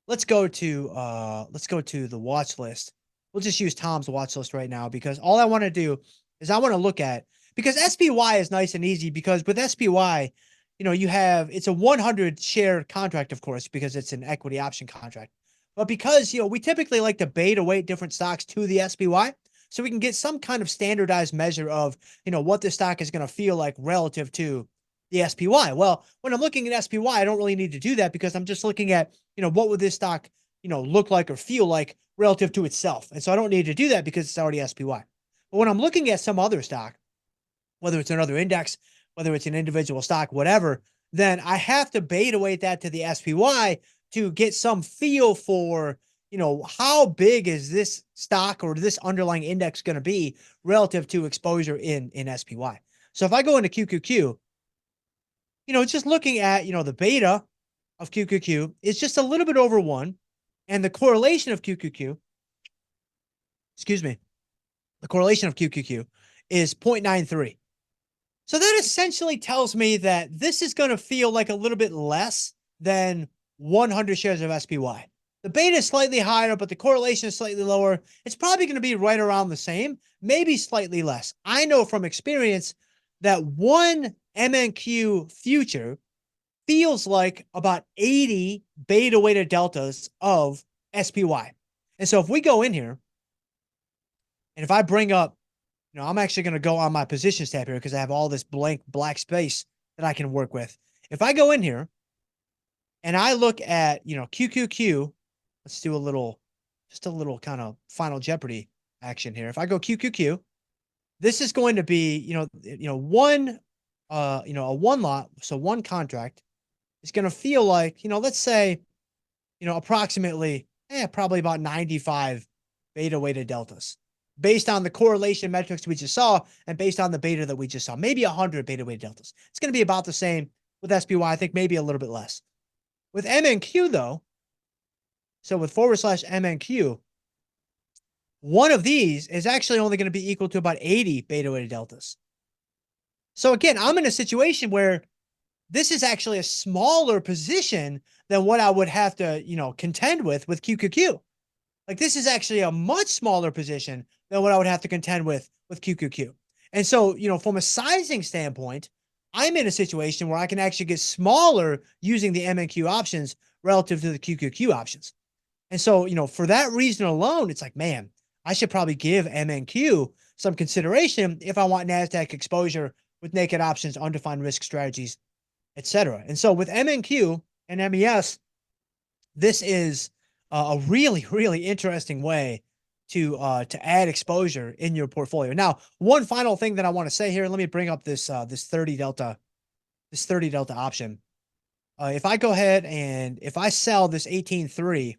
Let's go to the watch list. We'll just use Tom's watch list right now because all I want to do is I want to look at, because SPY is nice and easy because with SPY, it's a 100 share contract, of course, because it's an equity option contract. But because, we typically like to beta weight different stocks to the SPY so we can get some kind of standardized measure of, what the stock is going to feel like relative to the SPY. Well, when I'm looking at SPY, I don't really need to do that because I'm just looking at, what would this stock, look like or feel like relative to itself. And so I don't need to do that because it's already SPY. But when I'm looking at some other stock, whether it's another index, whether it's an individual stock, whatever, then I have to beta weight that to the SPY to get some feel for, how big is this stock or this underlying index going to be relative to exposure in SPY. So if I go into QQQ, just looking at, the beta of QQQ is just a little bit over 1. And the correlation of QQQ, the correlation of QQQ is 0.93. So that essentially tells me that this is going to feel like a little bit less than 100 shares of SPY. The beta is slightly higher, but the correlation is slightly lower. It's probably going to be right around the same, maybe slightly less. I know from experience that one MNQ future feels like about 80 beta weighted deltas of SPY. And so if we go in here, and if I bring up, I'm actually going to go on my positions tab here because I have all this blank black space that I can work with. If I go in here and I look at, QQQ, let's do just a little kind of Final Jeopardy action here. If I go QQQ, this is going to be, one, a one lot. So one contract is going to feel like, let's say, approximately, probably about 95 beta weighted deltas based on the correlation metrics we just saw and based on the beta that we just saw, maybe 100 beta weighted deltas. It's going to be about the same with SPY. I think maybe a little bit less. With MNQ though, so with / MNQ, one of these is actually only going to be equal to about 80 beta weighted deltas. So again, I'm in a situation where this is actually a smaller position than what I would have to, contend with QQQ. Like this is actually a much smaller position than what I would have to contend with QQQ. And so, from a sizing standpoint, I'm in a situation where I can actually get smaller using the MNQ options relative to the QQQ options. And so, for that reason alone, it's like, man, I should probably give MNQ some consideration if I want NASDAQ exposure with naked options, undefined risk strategies, etc. And so with MNQ and MES, this is a really, really interesting way to add exposure in your portfolio. Now, one final thing that I want to say here, let me bring up this 30 delta option. If I go ahead and if I sell this 18.3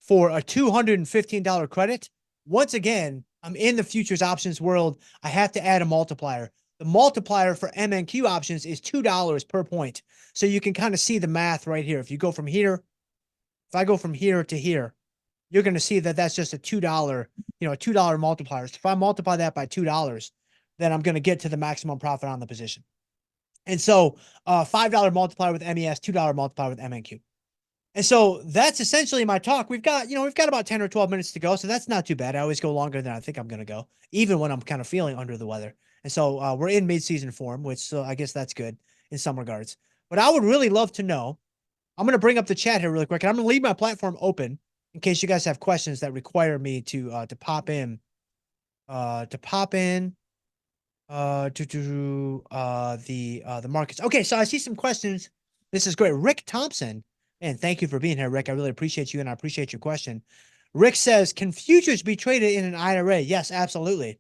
for a $215 credit, once again, I'm in the futures options world. I have to add a multiplier. The multiplier for MNQ options is $2 per point. So you can kind of see the math right here. If you go from here, if I go from here to here, you're going to see that that's just a $2, a $2 multiplier. So if I multiply that by $2, then I'm going to get to the maximum profit on the position. And so $5 multiplier with MES, $2 multiplier with MNQ. And so that's essentially my talk. We've got about 10 or 12 minutes to go. So that's not too bad. I always go longer than I think I'm going to go, even when I'm kind of feeling under the weather. And so we're in mid-season form, which I guess that's good in some regards. But I would really love to know. I'm going to bring up the chat here really quick, and I'm going to leave my platform open in case you guys have questions that require me to pop in, the markets. Okay, so I see some questions. This is great. Rick Thompson, and thank you for being here, Rick. I really appreciate you, and I appreciate your question. Rick says, can futures be traded in an IRA? Yes, absolutely.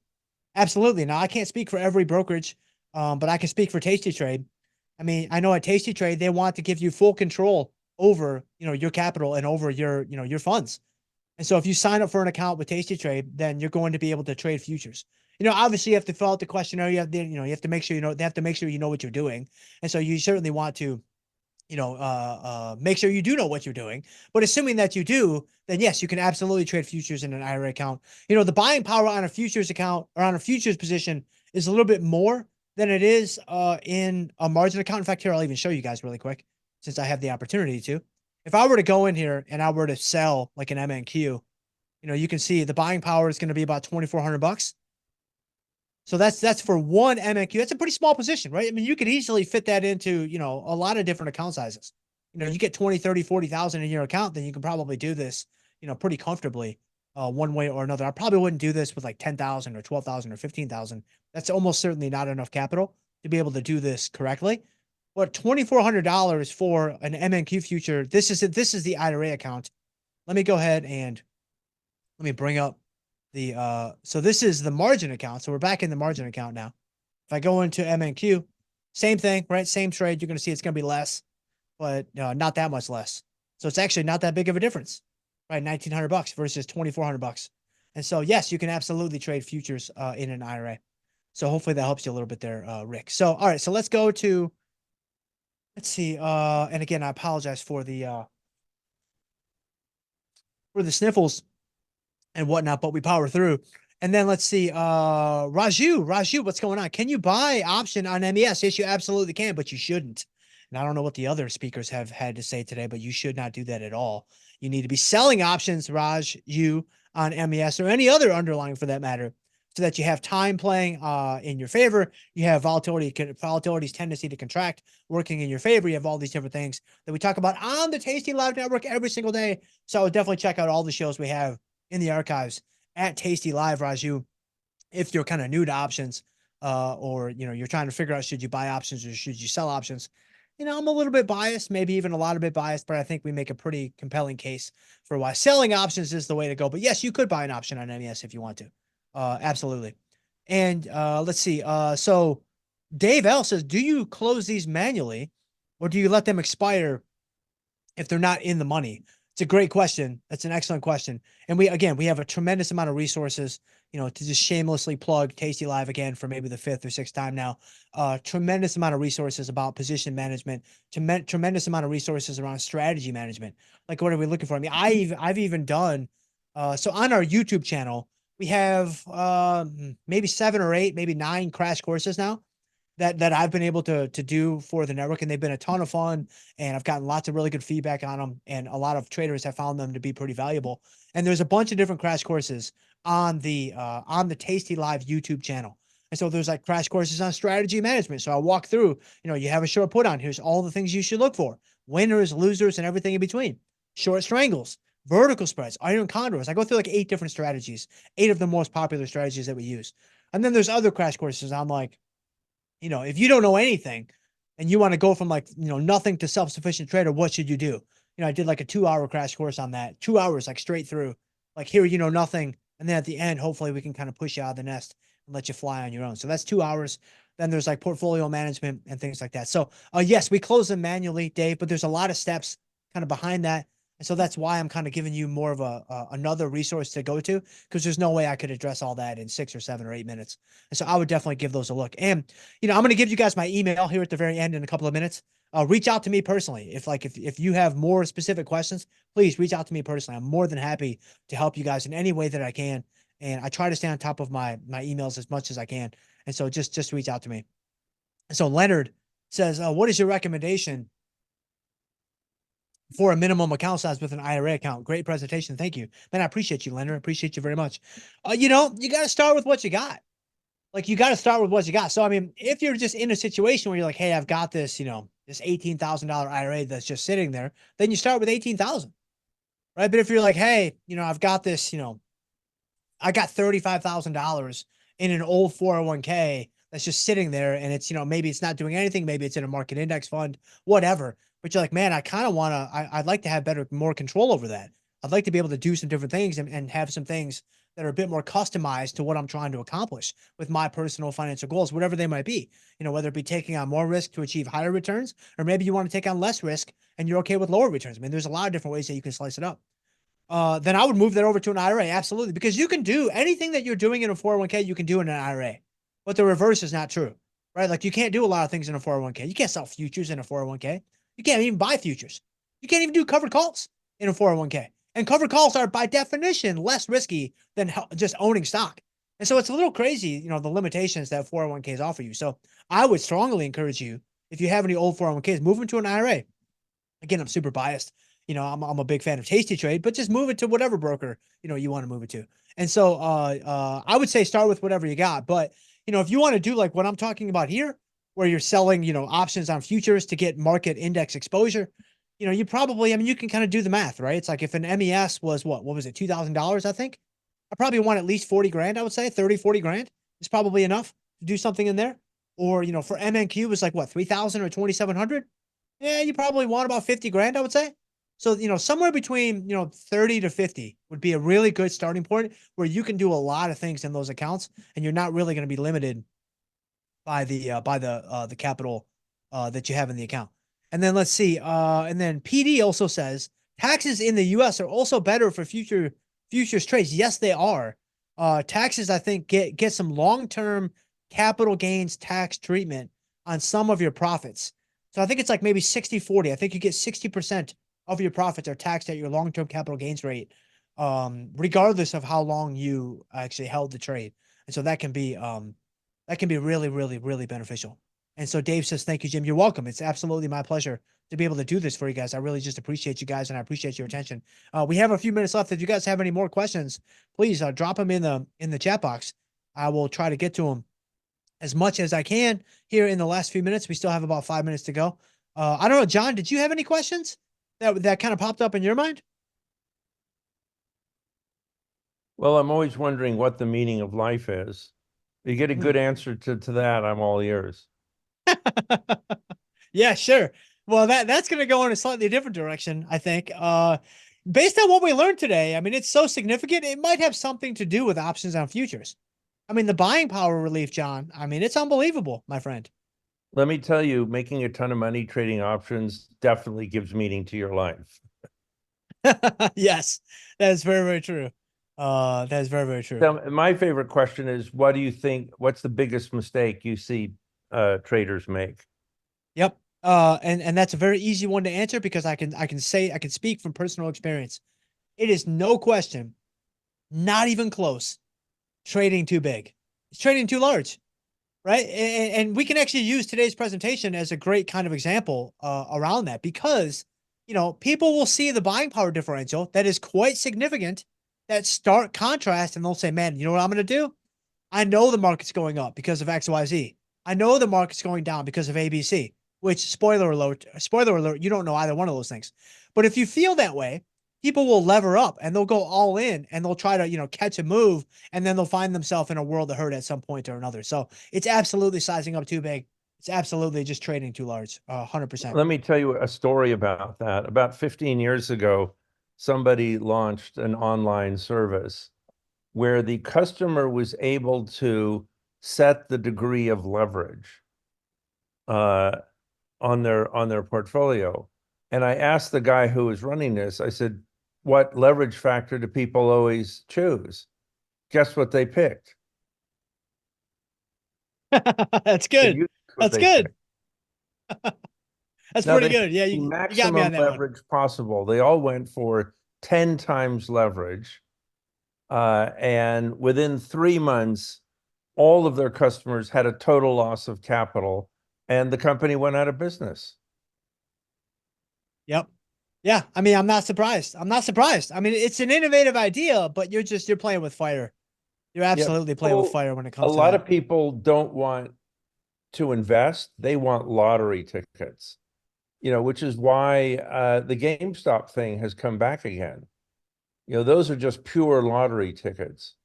Absolutely. Now, I can't speak for every brokerage, but I can speak for tastytrade. I mean, I know at tastytrade, they want to give you full control over, your capital and over your funds. And so if you sign up for an account with tastytrade, then you're going to be able to trade futures. Obviously you have to fill out the questionnaire. You have to, you have to make sure, they have to make sure you know what you're doing. And so you certainly want to, make sure you do know what you're doing. But assuming that you do, then yes, you can absolutely trade futures in an IRA account. The buying power on a futures account or on a futures position is a little bit more than it is in a margin account. In fact, here, I'll even show you guys really quick since I have the opportunity to. If I were to go in here and I were to sell like an MNQ, you can see the buying power is going to be about $2,400. So that's for one MNQ. That's a pretty small position, right? I mean, you could easily fit that into, a lot of different account sizes. You get 20, 30, 40,000 in your account, then you can probably do this, pretty comfortably one way or another. I probably wouldn't do this with like 10,000 or 12,000 or 15,000. That's almost certainly not enough capital to be able to do this correctly. But $2,400 for an MNQ future, this is the IRA account. Let me go ahead and let me bring up the, so this is the margin account. So we're back in the margin account now. If I go into MNQ, same thing, right? Same trade. You're going to see it's going to be less, but not that much less. So it's actually not that big of a difference, right? $1,900 versus $2,400. And so, yes, you can absolutely trade futures in an IRA. So hopefully that helps you a little bit there, Rick. So, all right. So let's go to, let's see. And again, I apologize for the sniffles. and whatnot, but we power through. And then let's see, Raju, what's going on? Can you buy option on MES? Yes, you absolutely can, but you shouldn't. And I don't know what the other speakers have had to say today, but you should not do that at all. You need to be selling options, Raj, you on MES or any other underlying for that matter, so that you have time playing in your favor. You have volatility's tendency to contract working in your favor. You have all these different things that we talk about on the Tasty Live Network every single day. So I would definitely check out all the shows we have in the archives at Tasty Live, Raju, if you're kind of new to options, or you're trying to figure out should you buy options or should you sell options. I'm a little bit biased, maybe even a lot of bit biased, but I think we make a pretty compelling case for why selling options is the way to go. But yes, you could buy an option on MES if you want to. Absolutely. And let's see. So Dave L says, do you close these manually or do you let them expire if they're not in the money? It's a great question. That's an excellent question. And we have a tremendous amount of resources, to just shamelessly plug Tasty Live again for maybe the 5th or 6th time now. Tremendous amount of resources about position management, tremendous amount of resources around strategy management. Like, what are we looking for? I mean, I've even done, so on our YouTube channel, we have maybe 7 or 8, maybe 9 crash courses now that I've been able to do for the network, and they've been a ton of fun, and I've gotten lots of really good feedback on them, and a lot of traders have found them to be pretty valuable. And there's a bunch of different crash courses on the Tasty Live YouTube channel. And so there's like crash courses on strategy management. So I walk through, you have a short put on, here's all the things you should look for, winners, losers, and everything in between. Short strangles, vertical spreads, iron condors. I go through like 8 different strategies, 8 of the most popular strategies that we use. And then there's other crash courses on like, if you don't know anything and you want to go from like, nothing to self-sufficient trader, what should you do? I did like a 2-hour crash course on that, 2 hours, like straight through, like here, nothing. And then at the end, hopefully we can kind of push you out of the nest and let you fly on your own. So that's 2 hours. Then there's like portfolio management and things like that. So yes, we close them manually, Dave, but there's a lot of steps kind of behind that. And so that's why I'm kind of giving you more of another resource to go to, because there's no way I could address all that in 6 or 7 or 8 minutes. And so I would definitely give those a look. And, I'm going to give you guys my email here at the very end in a couple of minutes. Reach out to me personally. If you have more specific questions, please reach out to me personally. I'm more than happy to help you guys in any way that I can. And I try to stay on top of my emails as much as I can. And so just reach out to me. So Leonard says, what is your recommendation for a minimum account size with an IRA account? Great presentation. Thank you. Man, I appreciate you, Leonard. I appreciate you very much. You got to start with what you got. Like, you got to start with what you got. So, I mean, if you're just in a situation where you're like, hey, I've got this, this $18,000 IRA that's just sitting there, then you start with 18,000, right? But if you're like, hey, I've got this, I got $35,000 in an old 401k that's just sitting there, and it's, maybe it's not doing anything. Maybe it's in a market index fund, whatever. But you're like, man, I kind of want to, I'd like to have more control over that. I'd like to be able to do some different things and have some things that are a bit more customized to what I'm trying to accomplish with my personal financial goals, whatever they might be, whether it be taking on more risk to achieve higher returns, or maybe you want to take on less risk and you're okay with lower returns. I mean, there's a lot of different ways that you can slice it up. Then I would move that over to an IRA. Absolutely. Because you can do anything that you're doing in a 401k, you can do in an IRA, but the reverse is not true, right? Like, you can't do a lot of things in a 401k. You can't sell futures in a 401k. You can't even buy futures. You can't even do covered calls in a 401k. And covered calls are by definition less risky than just owning stock. And so it's a little crazy, the limitations that 401ks offer you. So I would strongly encourage you, if you have any old 401ks, move them to an IRA. Again, I'm super biased. I'm a big fan of tastytrade, but just move it to whatever broker, you want to move it to. And so I would say start with whatever you got. But, if you want to do like what I'm talking about here, where you're selling, options on futures to get market index exposure, you probably, you can kind of do the math, right? It's like if an MES was what was it? $2,000, I think. I probably want at least 40 grand, I would say 30, 40 grand is probably enough to do something in there. Or, for MNQ was like what, 3,000 or 2,700? Yeah, you probably want about 50 grand, I would say. So, somewhere between, 30 to 50 would be a really good starting point where you can do a lot of things in those accounts, and you're not really going to be limited by the capital that you have in the account. And then let's see. And then PD also says taxes in the US are also better for futures trades. Yes, they are. Taxes, I think, get some long-term capital gains tax treatment on some of your profits. So I think it's like maybe 60-40. I think you get 60% of your profits are taxed at your long-term capital gains rate regardless of how long you actually held the trade. And so that can be really, really, really beneficial. And so Dave says, thank you, Jim. You're welcome. It's absolutely my pleasure to be able to do this for you guys. I really just appreciate you guys, and I appreciate your attention. We have a few minutes left. If you guys have any more questions, please drop them in the chat box. I will try to get to them as much as I can here in the last few minutes. We still have about 5 minutes to go. I don't know, John, did you have any questions that kind of popped up in your mind? Well, I'm always wondering what the meaning of life is. You get a good answer to that, I'm all ears. Yeah, sure. Well, that's going to go in a slightly different direction, I think. Based on what we learned today, I mean, it's so significant, it might have something to do with options on futures. I mean, the buying power relief, John, I mean, it's unbelievable, my friend. Let me tell you, making a ton of money trading options definitely gives meaning to your life. Yes, that is very, very true. That is very, very true. So my favorite question is, what do you think, what's the biggest mistake you see traders make? Yep. And that's a very easy one to answer because I can speak from personal experience. It is no question, not even close, trading too big. It's trading too large, right? And we can actually use today's presentation as a great kind of example around that, because, people will see the buying power differential that is quite significant, that stark contrast, and they'll say, man, you know what I'm going to do? I know the market's going up because of XYZ. I know the market's going down because of ABC, which spoiler alert, you don't know either one of those things. But if you feel that way, people will lever up and they'll go all in and they'll try to, catch a move, and then they'll find themselves in a world of hurt at some point or another. So it's absolutely sizing up too big. It's absolutely just trading too large, 100%. Let me tell you a story about that. About 15 years ago, somebody launched an online service where the customer was able to set the degree of leverage on their portfolio. And I asked the guy who was running this, I said, what leverage factor do people always choose? Guess what they picked? That's good. That's good. That's Now, pretty good. Yeah, the you got me maximum on that one. leverage possible. They all went for 10 times leverage. And within 3 months, all of their customers had a total loss of capital, and the company went out of business. Yep. Yeah. I mean, I'm not surprised. I'm not surprised. I mean, it's an innovative idea, but you're playing with fire. You're absolutely playing with fire when it comes A to lot that. of people don't want to invest. They want lottery tickets, which is why the GameStop thing has come back again. Those are just pure lottery tickets.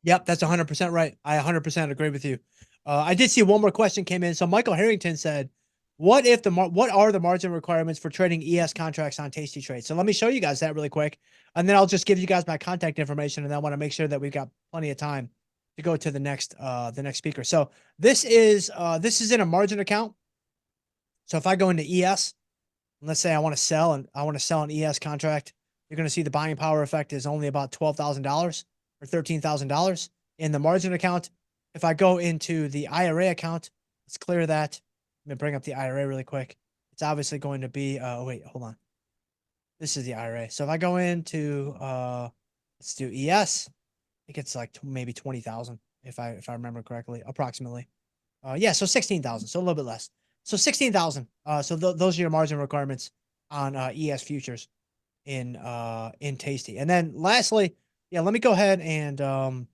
Yep, that's 100% right. I 100% agree with you. I did see one more question came in. So Michael Harrington said, what are the margin requirements for trading ES contracts on tastytrade? So let me show you guys that really quick, and then I'll just give you guys my contact information, and I want to make sure that we've got plenty of time to go to the next speaker. So this is in a margin account. So if I go into ES, and let's say I want to sell an ES contract, you're going to see the buying power effect is only about $12,000 or $13,000 in the margin account. If I go into the IRA account, let's clear that. Let me bring up the IRA really quick. It's obviously going to be, wait, hold on. This is the IRA. So if I go into, let's do ES, I think it's like maybe 20,000 if I remember correctly, approximately. Yeah, so 16,000, so a little bit less. So 16,000. So those are your margin requirements on ES futures in Tasty. And then lastly, yeah, let me go ahead and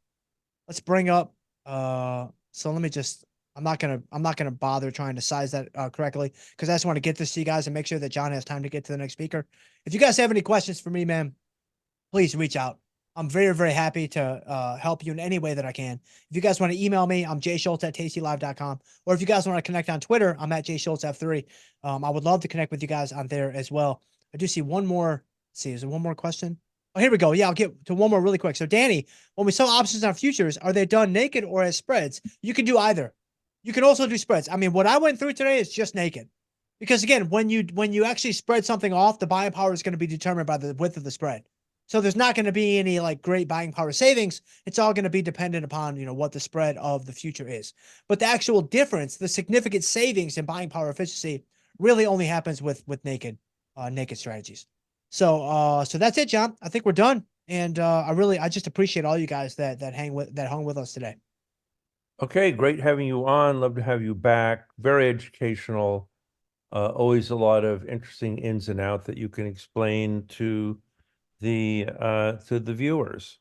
let's bring up so let me just I'm not gonna bother trying to size that correctly, because I just want to get this to you guys and make sure that John has time to get to the next speaker. If you guys have any questions for me, man, please reach out. I'm very, very happy to help you in any way that I can. If you guys want to email me, I'm jschultz@tastylive.com. Or if you guys want to connect on Twitter, I'm at jschultzf3. I would love to connect with you guys on there as well. I do see one more. Let's see, is there one more question? Oh, here we go. Yeah, I'll get to one more really quick. So, Danny, when we sell options on futures, are they done naked or as spreads? You can do either. You can also do spreads. I mean, what I went through today is just naked. Because again, when you actually spread something off, the buying power is going to be determined by the width of the spread. So there's not going to be any like great buying power savings. It's all going to be dependent upon, what the spread of the future is. But the actual difference, the significant savings in buying power efficiency really only happens with naked strategies. So that's it, John. I think we're done. And I just appreciate all you guys that hung with us today. Okay, great having you on. Love to have you back. Very educational. Always a lot of interesting ins and outs that you can explain to the viewers.